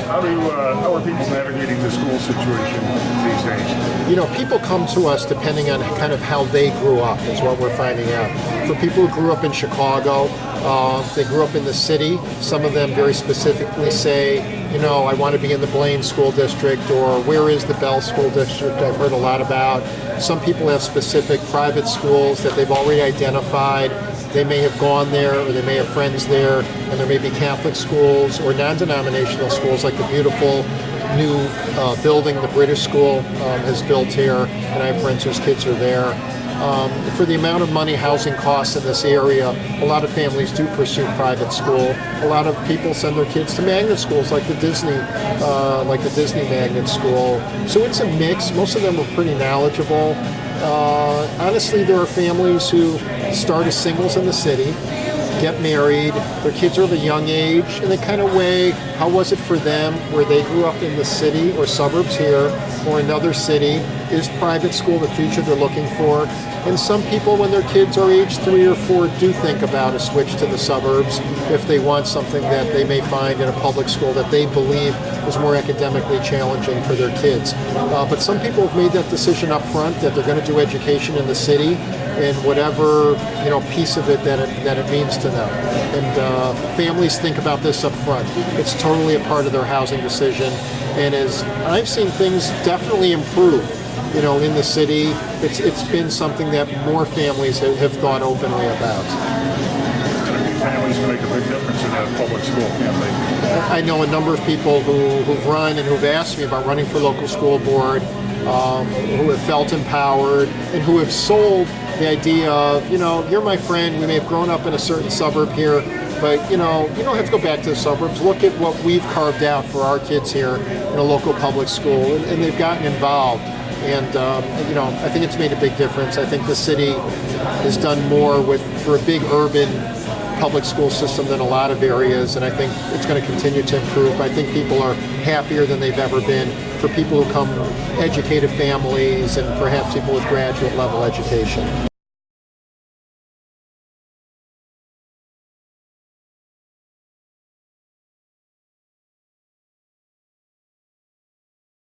How are people navigating the school situation these days? You know, people come to us depending on kind of how they grew up, is what we're finding out. For people who grew up in Chicago, they grew up in the city. Some of them very specifically say, you know, I want to be in the Blaine School District, or where is the Bell School District? I've heard a lot about. Some people have specific private schools that they've already identified. They may have gone there, or they may have friends there, and there may be Catholic schools or non-denominational schools like the beautiful new building the British School has built here, and I have friends whose kids are there. For the amount of money housing costs in this area, a lot of families do pursue private school. A lot of people send their kids to magnet schools like the Disney magnet school. So it's a mix. Most of them are pretty knowledgeable. Honestly, there are families who start as singles in the city, get married, their kids are of a young age, and they kind of weigh how was it for them where they grew up in the city or suburbs here or another city. Is private school the future they're looking for? And some people, when their kids are age 3 or 4, do think about a switch to the suburbs if they want something that they may find in a public school that they believe is more academically challenging for their kids. But some people have made that decision up front that they're going to do education in the city and whatever piece of it that it means to them. And families think about this up front. It's totally a part of their housing decision. And as I've seen things definitely improve, in the city, it's been something that more families have thought openly about. Families can make a big difference in a public school, can't they? I know a number of people who've run and who've asked me about running for local school board, who have felt empowered, and who have sold the idea of, you're my friend, we may have grown up in a certain suburb here, but you don't have to go back to the suburbs. Look at what we've carved out for our kids here in a local public school, and they've gotten involved. And I think it's made a big difference. I think the city has done more for a big urban public school system than a lot of areas, and I think it's going to continue to improve. I think people are happier than they've ever been. For people who come educated families and perhaps people with graduate level education.